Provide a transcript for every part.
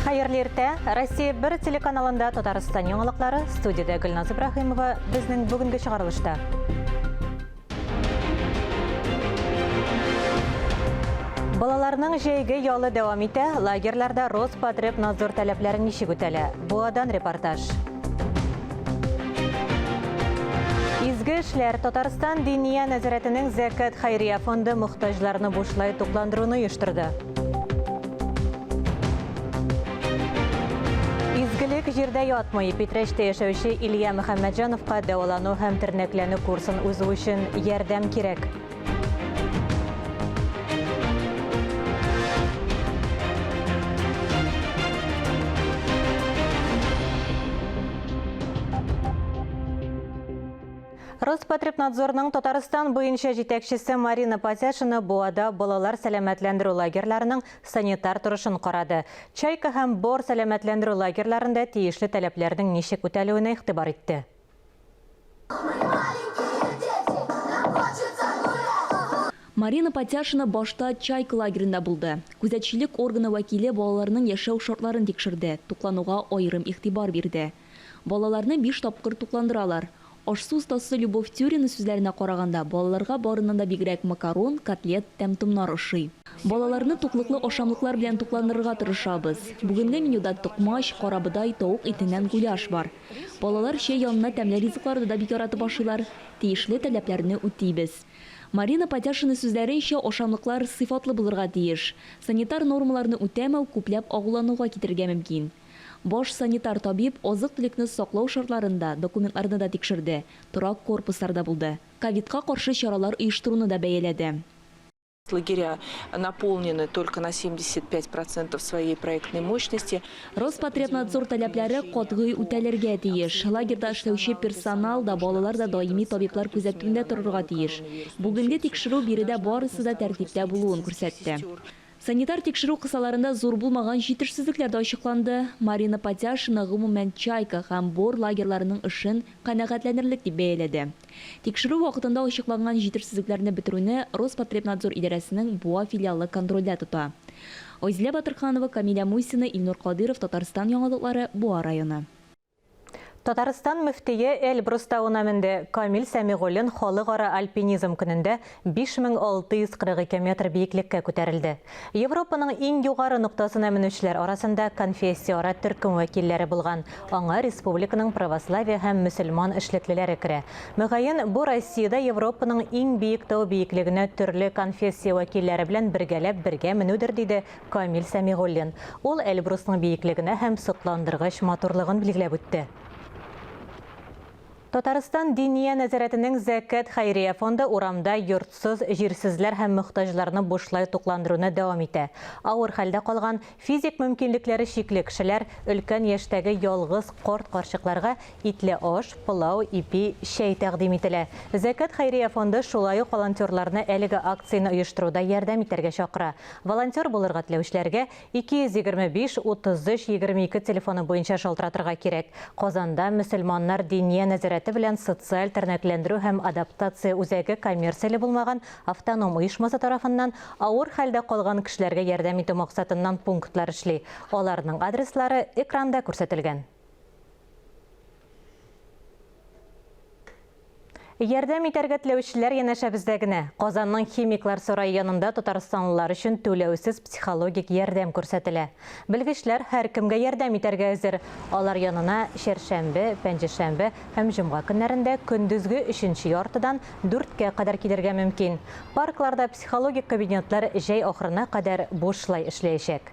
Хайырлы иртә. Россия 1 телеканалында Татарстан яңалыклары, студияда Гөлназ Ибрахимова безнең бүгенге чыгарылышта. Балаларның җәйге ялы дәвам итә, лагерьларда Роспотребнадзор таләпләрен ничек үтәлә? Буадан репортаж. Изге эшләр Татарстан Диния нәзарәтенең Зәкат Хайрия фонды мохтаҗларны бушлай тукландыруны оештырды. Изгелек җирдә ятмый, Петрәштә яшәүче Илья Мөхәммәтҗановка дәвалану һәм тернәкләнү курсын узу өчен ярдәм кирәк. Роспотребнадзорның Татарстан буенча җитәкчесе Марина Потяшина Буада балалар сәламәтләндерү лагерьларының санитар торышын карады. Чайка һәм Бор сәламәтләндерү лагерьларында тиешле таләпләрнең ничек үтәлүенә игътибар итте. Марина Потяшина башта Чайка лагерында булды. Күзәтчелек органы вәкиле балаларның яшәү шартларын тикшерде, туклануга аерым игътибар бирде. Балаларны 5 тапкыр тукландыралар. Ашсу ustaсы Любовь Тюрина сүзләренә караганда, балаларга барыннан да бигрәк макарон, котлет, тәмтумнар ошый. Балаларны туклыклы ашамлыклар белән тукландырырга тырышабыз. Бүгенге менюда тукмаш, карабыдай, тавык итеннән гуляш бар. Балалар чәй янына тәмле ризыкларны да бик яратып ашыйлар. Тиешле таләпләрне үтибез. Марина Потяшина сүзләренчә, ашамлыклар сыйфатлы булырга тиеш. Санитар нормаларны үтәмәү күпләп агулануга китергә мөмкин. Баш санитар табиб азык-төлекне саклау шартларында документларны да тикшерде, торак корпусларда булды. Ковидка каршы чаралар оештыруны да бәяләде. Лагеря наполнены только на 75% своей проектной мощности. Роспотребнадзор таләпләре катгый үтәлергә тиеш. Лагерда эшләүче персонал да, балалар да даими табиблар күзәтүендә торырга тиеш. Бүгенге тикшерү биредә барысы да тәртиптә булуын күрсәтте. Санитар тикшерү кысаларында зур булмаган җитешсезлекләр дә ачыкланды. Марина Потяшина гомумән Чайка һәм Бор лагерьларының эшен канәгатьләнерлек дип бәяләде. Тикшерү вакытында ачыкланган җитешсезлекләрне бетерүне Роспотребнадзор идарәсенең Буа филиалы контрольдә тота. Айзилә Батырханова, Камиля Мусина, Илнур Кадыров, Татарстан яңалыклары, Буа районы. Татарстан мөфтие Эльбрус тауына менде. Камил Сәмиғуллин халыкара альпинизм көнендә 5642 метр биеклеккә күтәрелде. Европаның иң югары ноктасына менүчеләр арасында конфессия-ара төркем вәкилләре булган. Аңа республиканың православие һәм мөселман эшлеклеләре керә. Мөгаен, бу Россиядә Европаның иң биек тау биеклегенә төрле конфессия вәкилләре белән бергә менүдер диде Камил Сәмиғуллин. Ул Эльбрусның биеклегенә һәм сокландыргыч матурлыгын билгеләп үтте. Татарстан Диния нәзарәтенең Зәкат Хайрия фонды урамда йортсыз, җирсезләр һәм мохтаҗларны бушлай тукландыруны дәвам итә. Авыр хәлдә калган физик мөмкинлекләре чикле кешеләр өлкән яшьтәге ялгыз карт-карчыкларга итле аш, пылау, ипи, чәй тәкъдим ителә. Зәкат Хайрия фонды шулай ук волонтерларны әлеге акцияны оештыруда ярдәм итәргә чакыра. Волонтер булырга теләүчеләргә 225-33-22 телефоны буенча шалтыратырга кирәк. Казанда мөселманнар Диния нәзарәте белән социаль тернәкләндерү һәм адаптация үзәге коммерцияле булмаган автоном оешмасы тарафыннан авыр хәлдә калган кешеләргә ярдәм итү максатыннан пунктлар эшли. Аларның адреслары экранда күрсәтелгән. Ярдәм итәргә теләүчеләр янәшә бездә генә. Казанның химиклар сарае янында татарстанлылар өчен түләүсез психологик ярдәм күрсәтелә. Белгечләр һәркемгә ярдәм итәргә әзер. Алар янына шәршәмбе, пәнҗешәмбе һәм җомга көннәрендә көндезге 3нче яртыдан 4кә кадәр килергә мөмкин. Паркларда психологик кабинетлар җәй ахырына кадәр бушлай эшләячәк.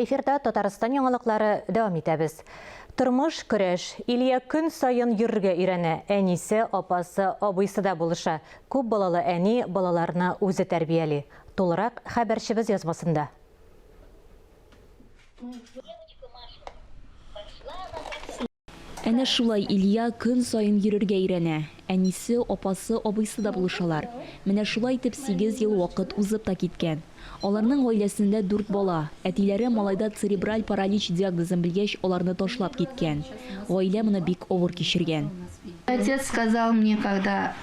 Эфирда Татарстан яңалыклары дәвам итәбез. Тормыш көрәш. Илья көн сайын йөрергә өйрәнә. Әнисе, апасы, абыйсы да булыша. Күп балалы әни балаларны үзе тәрбияли. Тулырак хәбәрчебез язмасында. Әнә шулай Илья көн сайын йөрергә өйрәнә. Әнисе, апасы, абыйсы да булышалар. Менә шулай итеп 8 ел вакыт узып та киткән. Аларның гаиләсендә 4 бала. Әтиләре малайда церебраль паралич диагнозын белгәч, аларны ташлап киткән. Гаилә моны бик авыр кичергән. Отец сказал мне, когда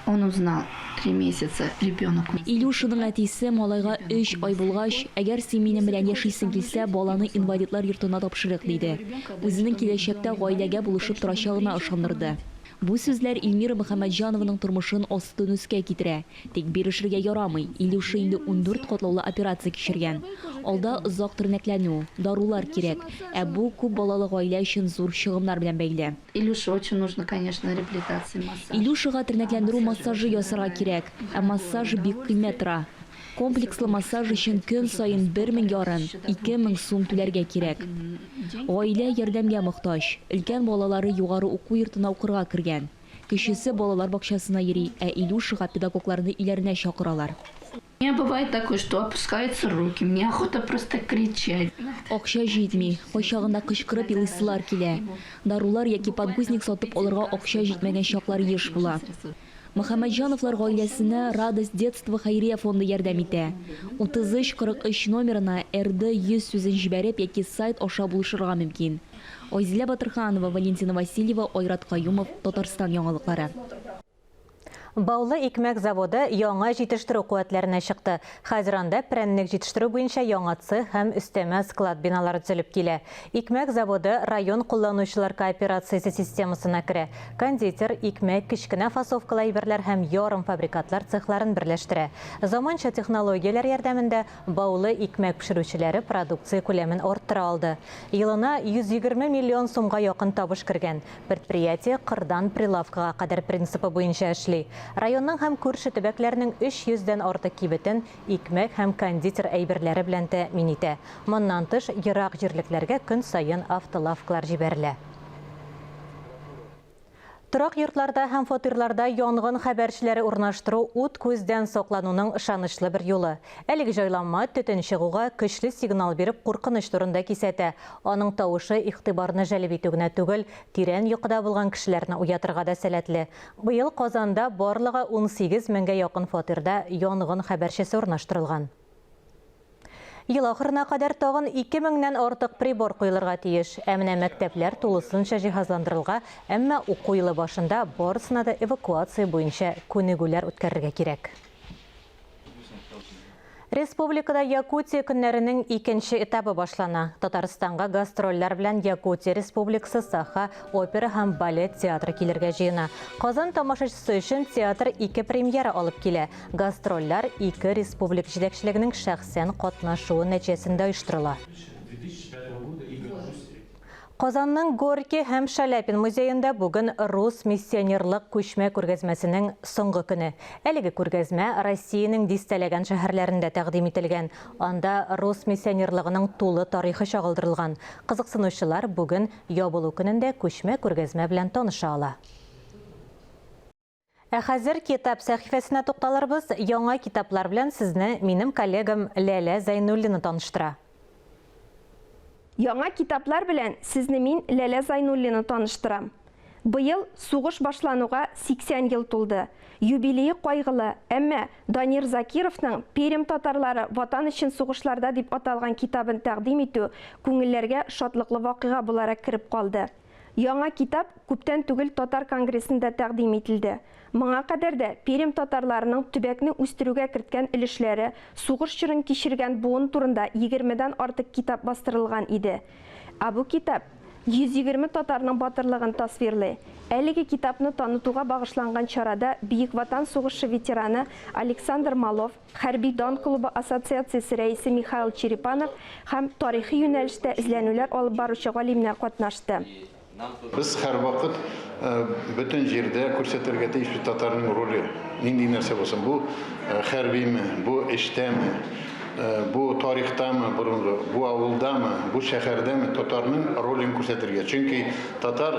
Он узнал 3 месяца ребенок. Илюшаның әтисе малайга 3 ай булгач, әгәр син минем белән яшисең килсә, баланы инвалидлар йортына тапшырык диде. Үзенең киләчәктә гаиләгә булышып торачагына ышандырды. Бу сүзләр Илмира Мөхәммәтҗанованың тормышын астын үскә китерә. Тик бирешергә ярамый. Илюша инде 14 катлаулы операция кичергән. Алда озак тернәкләнү, дарулар кирәк. Ә бу күп балалы гаилә өчен зур чыгымнар белән бәйле. Илюше очень нужно, конечно, реабилитация, массаж. Илюшага тернәкләндерү массажы ясарга кирәк. Ә массаж бик кыйммәт тора. Комплекслы массаж өчен көн сайын 1,5–2,000 сум түләргә кирәк. Гаилә ярдәмгә мохтаҗ. Өлкән балалары югары уку йортына укырга кергән. Кечесе балалар бакчасына йөри, ә Илюшага педагогларны иләренә чакыралар. У меня бывает такое, что опускаются руки, мне охота просто кричать. Акча җитми, кайчагында кычкырып елыйсылар килә. Дарулар яки подгузник сатып алырга акча җитмәгән чаклар еш була. Мөхәммәтҗановлар гаиләсенә Радость детства хәйрия фонды ярдәм итә. 3343 номерына РД 100 сүзен җибәреп яки сайт аша булышырга мөмкин. Айзилә Батырханова, Валентина Васильева, Айрат Каюмов, Татарстан яңалыклары. Баулы икмәк заводы яңа җитештерү куәтләренә чыкты. Хәзер анда прәннек җитештерү буенча яңа цех һәм өстәмә склад биналары төзелеп килә. Икмәк заводы район кулланучылар кооперациясе системасына керә. Кондитер, икмәк, кечкенә фасовкалы әйберләр һәм ярым фабрикатлар цехларын берләштерә. Заманча технологияләр ярдәмендә баулы икмәк пешерүчеләре продукция күләмен арттыра алды. Елына 120 миллион сумга якын табыш кергән. Предприятие кырдан прилавкага кадәр принципы буенча эшли. Районның һәм күрше төбәкләрнең 300-дән артык кибетен икмәк һәм кондитер әйберләре белән тәэмин итә. Моннан тыш, ерак җирлекләргә көн сайын автолавкалар җибәрелә. Торак йортларда һәм фатирларда янгын хәбәрчеләре урнаштыру ут күздән саклануның ышанычлы бер юлы. Әлеге җайланма төтен чыгуга көчле сигнал биреп куркыныч турында кисәтә. Аның тавышы игътибарны җәлеп итү генә түгел, тирән йокыда булган кешеләрне уятырга да сәләтле. Быел Казанда барлыгы 18 меңгә якын фатирда янгын хәбәрчесе урнаштырылган. Ел ахырына кадәр тагын 2000-нән артык прибор куелырга тиеш. Әмма мәктәпләр тулысынча җиһазландырылга, әмма уку елы башында барысына да эвакуация буенча күнегүләр үткәрергә кирәк. Республикада Якутия көннәренең икенче этабы башлана. Татарстанга гастрольләр белән Якутия Республикасы Саха опера һәм балет театры килергә җыена. Казан тамашачысы өчен театр 2 премьера алып килә. Гастрольләр 2 республик җитәкчелегенең шәхсән катнашуы нәтиҗәсендә оештырыла. Казанның Горький һәм Шаляпин музейында бүген рус миссионерлык күчмә күргәзмәсенең соңгы көне. Әлеге күргәзмә Россиянең дистәләгән шәһәрләрендә тәкъдим ителгән. Анда рус миссионерлыгының тулы тарихы чагылдырылган. Кызыксынучылар бүген ябылу көнендә күчмә күргәзмә белән таныша ала. Ә хәзер китап сәхифәсенә тукталырбыз. Яңа китаплар белән сезне минем коллегам Ләлә Зайнуллина таныштыра. Яңа китаплар белән сезне мин Ләлә Зайнуллина таныштырам. Быел сугыш башлануга 80 ел тулды. Юбилейы кайгылы, әмма Данир Закировның Пермь татарлары ватан өчен сугышларда дип аталган китабын тәкъдим итү күңелләргә шатлыклы вакыйга буларак кирип калды. Яңа китап күптән түгел Татар конгрессында тәкъдим итилде. Моңа кадәр дә Пермь татарларының төбәкне үстерүгә керткән өлешләре, сугыш чорын кичергән буын турында 20дән артык китап бастырылган иде. Бу китап 120 татарның батырлыгын тасвирлый. Әлеге китапны танытуга багышланган чарада Бийек Ватан сугышы ветераны Александр Малов, Хәрби дан клубы ассоциациясе рәисе Михаил Черепанов һәм тарихи юнәлештә эзләнүләр алып баручы галимнәр катнашты. Biz her vakit bütün yerde көрсетергә тиеш татарның роле. Нинди нәрсә булсын, бу хәрбиме, бу эштәме, бу тарихтамы, бу авылдамы, бу шәһәрдәме татарның ролен күрсәтергә. Чөнки татар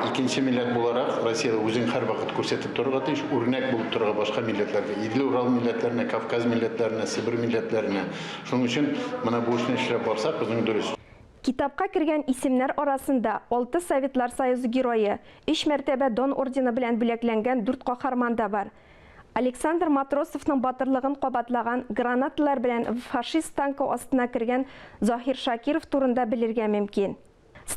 икенче милләт буларак Россиядә үзен һәр вакыт күрсәтеп торырга тиеш, үрнәк булып торырга башка милләтләргә, Идел Урал милләтләренә, Кавказ милләтләренә, Сибир милләтләренә. Шуның өчен менә бу эшне эшләп барсак, безнең дөрес. Китапка кергән исемнәр арасында 6 Советлар Союзы герое, 3 мәртәбә Дон ордены белән бүләкләнгән 4 каһарман да бар. Александр Матросовның батырлыгын кабатлаган гранаталар белән фашист танкы астына кергән Захир Шакиров турында белергә мөмкин.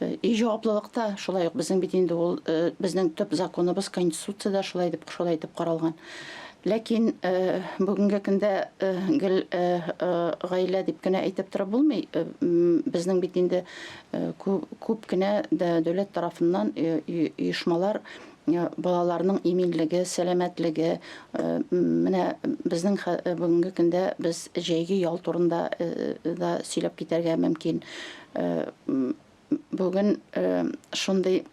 җаваплылыкта шулай ук безнең бит инде ул безнең төп законыбыз конституциядә шулай дип каралган. Ләкин бүгенге көндә гел гаилә дип кенә әйтеп торып булмый. Безнең бит инде күп кенә дәүләт тарафыннан оешмалар балаларның иминлеге, сәламәтлеге, менә безнең бүгенге көндә без җәйге ял турында да сөйләп китәргә мөмкин. Бүген шундый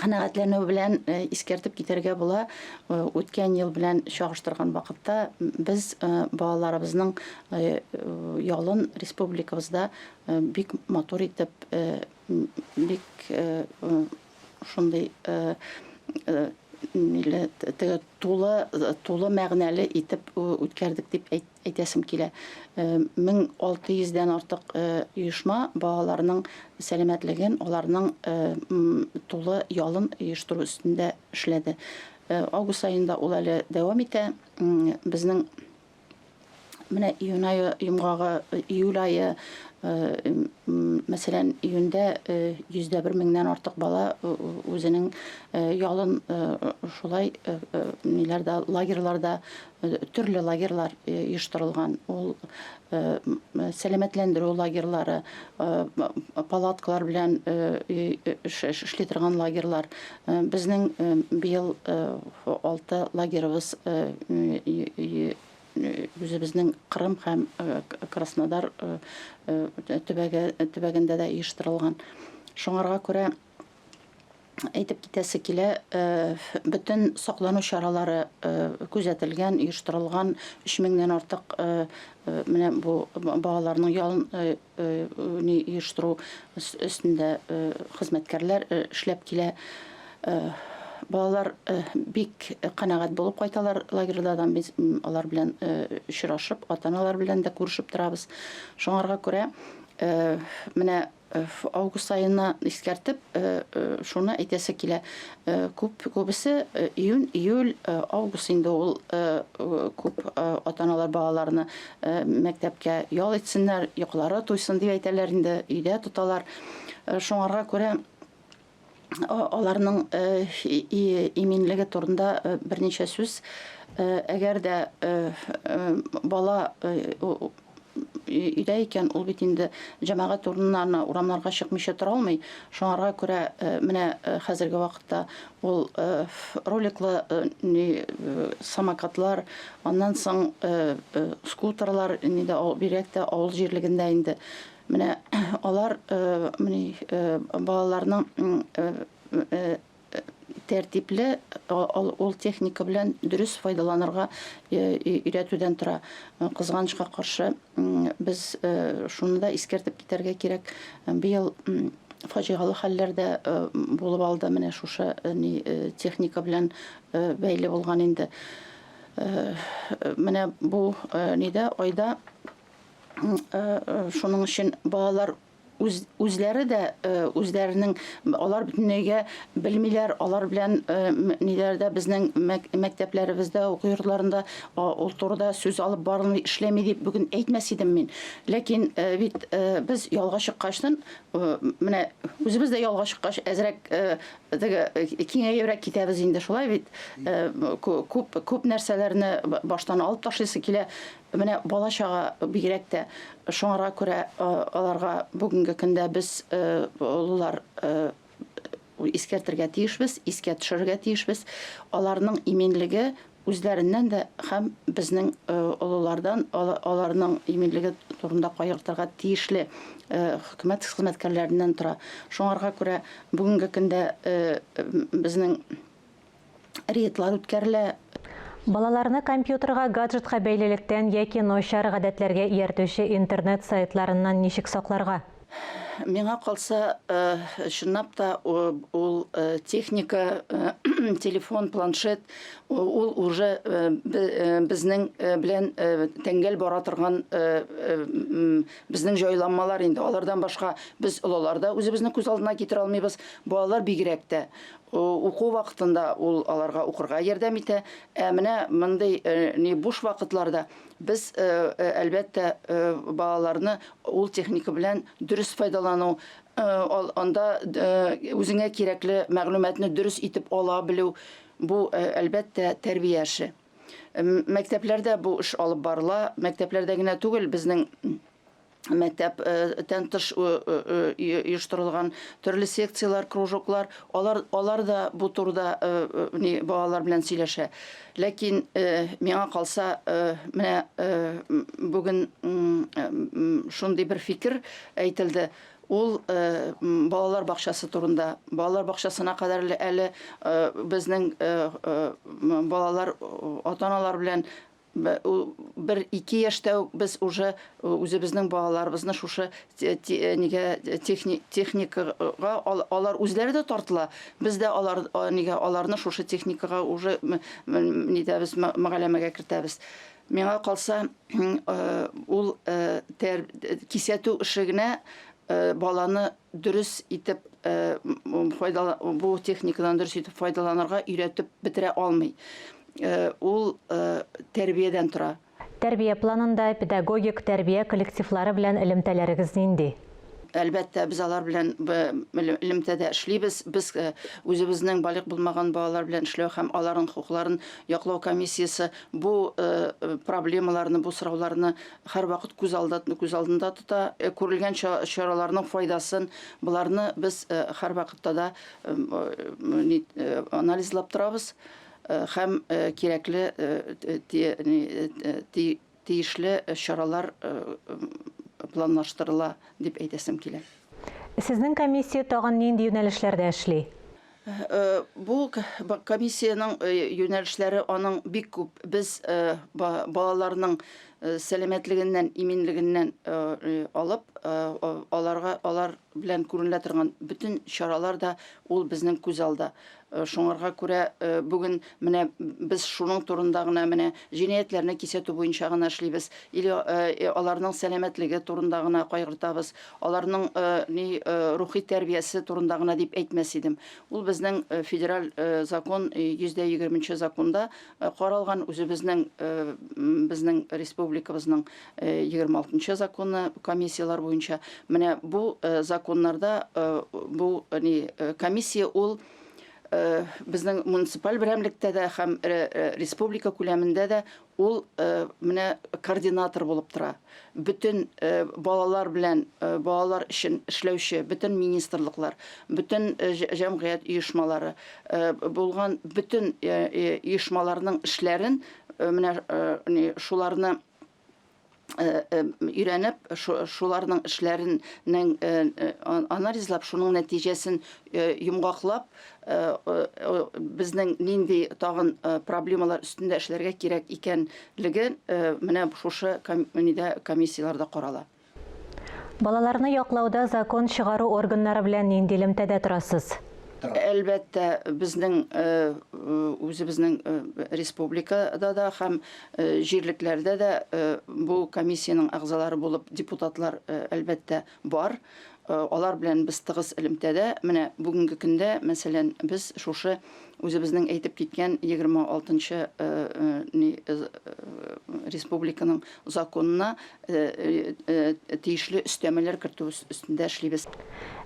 канәгатьләнү белән искәртеп китәргә була. Үткән ел белән чагыштырган вакытта без балаларыбызның ялын республикабызда бик матур итеп, бик шундый тулы мәгънәле итеп үткәрдек дип әйтәсем килә. 1600-дән артык оешма балаларның сәламәтлеген, аларның тулы ялын оештыру өстендә эшләде. Август айында ул әле дәвам итә. Безнең менә июнь айы йомгагы, июль айы, мәсәлән, июньдә 101 меңнән артык бала үзенең ялын шулай ниләрдә, лагерьларда, төрле лагерьлар оештырылган. Ул сәламәтләндерү лагерьлары, палаткалар белән эшли торган лагерьлар. Безнең быел 6 лагеребыз үзебезнең Кырым һәм Краснодар төбәгендә дә оештырылган. Шуңарга күрә әйтеп китәсе килә, бөтен саклану чаралары күзәтелгән, оештырылган. 3000-дән артык менә бу балаларның ялын оештыру өстендә хезмәткәрләр эшләп килә. Балалар бик канәгать булып кайталар лагерьлардан. Без алар белән очрашып, ата-аналар белән дә күрешеп торабыз. Шуңарга күрә менә август айына искәртеп шуны әйтәсе килә. Күбесе июль, август инде ул күп ата-аналар балаларны мәктәпкә ял итсеннәр, йоклары туйсын дип әйтәләр, инде өйдә тоталар. Шуңарга күрә аларның иминлеге турында берничә сүз. Әгәр дә бала өйдә икән, ул бит инде җәмәгать урыннарына, урамнарга чыкмыйча тора алмый. Шуңарга күрә менә хәзерге вакытта ул роликлы самокатлар, аннан соң скутерлар, бигрәк тә авыл җирлегендә инде менә алар балаларның тәртипле ул техника белән дөрес файдаланырга өйрәтүдән тора. Кызганычка каршы, без шуны да искәртеп китәргә кирәк. Быел фаҗигале хәлләрдә булып алды, менә шушы техника белән бәйле булган инде. Менә бу айда шуның өчен балалар үзләре дә үзләренең, алар бөтенләйгә белмиләр, алар белән ниләрдә безнең мәктәпләребездә, уку йортларында ул турыда сүз алып барылмый, эшләми дип бүген әйтмәс идем мин. Ләкин бит без ялга чыккачтан, менә үзебез дә ялга чыккач әзрәк киңәебрәк китәбез инде, шулай бит. Күп нәрсәләрне баштан алып ташлыйсы килә. Менә бала-чага бигрәк тә. Шуңарга күрә аларга бүгенге көндә без олылар искәртергә тиешбез, искә төшерергә тиешбез. Аларның иминлеге үзләреннән дә һәм безнең олылардан аларның иминлеге турында кайгыртырга тиешле хөкүмәт хезмәткәрләреннән тора. Шуңарга күрә бүгенге көндә безнең рейдлар үткәрелә. Балаларны компьютерга, гаджетка бәйлелектән яки начар гадәтләргә ияртүче интернет сайтларыннан ничек сакларга? Миңа калса, чынлап та ул техника, телефон, планшет, ул уже безнең белән тәңгәл бара торган безнең җайланмалар инде. Алардан башка без олаларда үзебезне күз алдына китерә алмыйбыз. Балалар бигрәк тә уку вакытында ул аларга укырга ярдәм итә. Менә мондый буш вакытларда без әлбәттә балаларны ул техника белән дөрес файдалану, анда үзеңә кирәкле мәгълүматны дөрес итеп ала белү, бу әлбәттә тәрбия эше. Мәктәпләрдә бу эш алып барыла. Мәктәпләрдә генә түгел, безнең мәктәптән тыш оештырылган төрле секциялар, кружоклар, алар да бу турыда балалар белән сөйләшә. Ләкин миңа калса, менә бүген шундый бер фикер әйтелде. Ул балалар бакчасы турында. Балалар бакчасына кадәр әле безнең балалар, ата-аналар белән 1-2 яшьтә без уже үзебезнең балаларыбызны шушы техникага алар үзләре дә тартыла. Без дә аларны шушы техникага уже мәгълүматка кертәбез. Миңа калса, ул кисәтү эшегенә баланы дөрес итеп бу техникадан дөрес итеп файдаланырга өйрәтеп бетерә алмый. Ул тәрбиядән тора. Тәрбия планында педагогик тәрбия коллективлары белән элемтәләрегез нинди? Әлбәттә, без алар белән элемтәдә эшлибез. Без үзебезнең балык булмаган балалар белән эшләү һәм аларның хукукларын яклау комиссиясе бу проблемаларны, бу сорауларны һәрвакыт күз алдында тута. Күрелгән чараларның файдасын, буларны без һәрвакытта да анализлап торабыз. Һәм кирәкле тиешле чаралар планлаштырыла дип әйтәсем килә. Сезнең комиссия тагын нинди юнәлешләрдә эшли? Бу комиссияның юнәлешләре аның бик күп. Без балаларның сәламәтлегеннән, иминлегеннән алып, алар белән күренә торган бүтән чаралар да ул безнең күз алда. Шуңарга күрә бүген менә без шуның турында гына менә җинаятләрне кисәтү буенча гына эшлибез. Или аларның сәламәтлеге турында гына кайгыртабыз. Аларның рухи тәрбиясе турында гына дип әйтмәс идем. Ул безнең федераль закон 120 законда каралган, үзебезнең безнең республикабызның 26 законы комиссиялар буенча. Менә бу законнарда бу комиссия ул безнең муниципаль берәмлектә дә һәм республика күләмендә дә ул менә координатор булып тора. Бүтән балалар белән балалар өчен эшләүче бүтән министрлыклар, бүтән җәмгыять оешмалары булган бүтән оешмаларның эшләрен менә шуларны өйрәнеп, шуларның эшләренең анализлап, шуның нәтиҗәсен йомгаклап, безнең нинди тагын проблемалар өстендә эшләргә кирәк икәнлеген менә шушы комиссияларда карала. Балаларны яклауда закон чыгару органнары белән нинди элемтәдә торасыз? Әлбәттә, безнең үзебезнең республикада да һәм җирлекләрдә дә бу комиссияның әгъзалары булып депутатлар әлбәттә бар. Алар белән без тыгыз элемтәдә, менә бүгенге көндә, мәсәлән, без шушы үзебезнең әйтеп киткән 26-нчы республиканың законына тиешле өстәмәләр кертү өстендә эшлибез.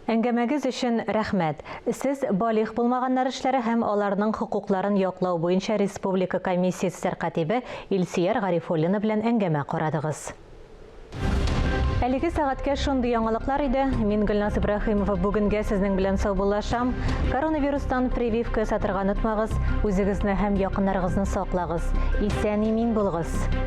Әңгәмәгез өчен рәхмәт. Сез балык булмаганнар эшләре һәм аларның хукукларын яклау буенча республика комиссиясе сәркатибе Илсияр Гарифуллина белән әңгәмә карадыгыз. Әлеге сәгатькә шундый яңалыклар иде. Мин Гөлназ Ибраһимова бүгенгә сезнең белән саубуллашам. Коронавирустан прививка сатырга онытмагыз, үзегезне һәм якыннарыгызны саклагыз. Исән-имин булыгыз.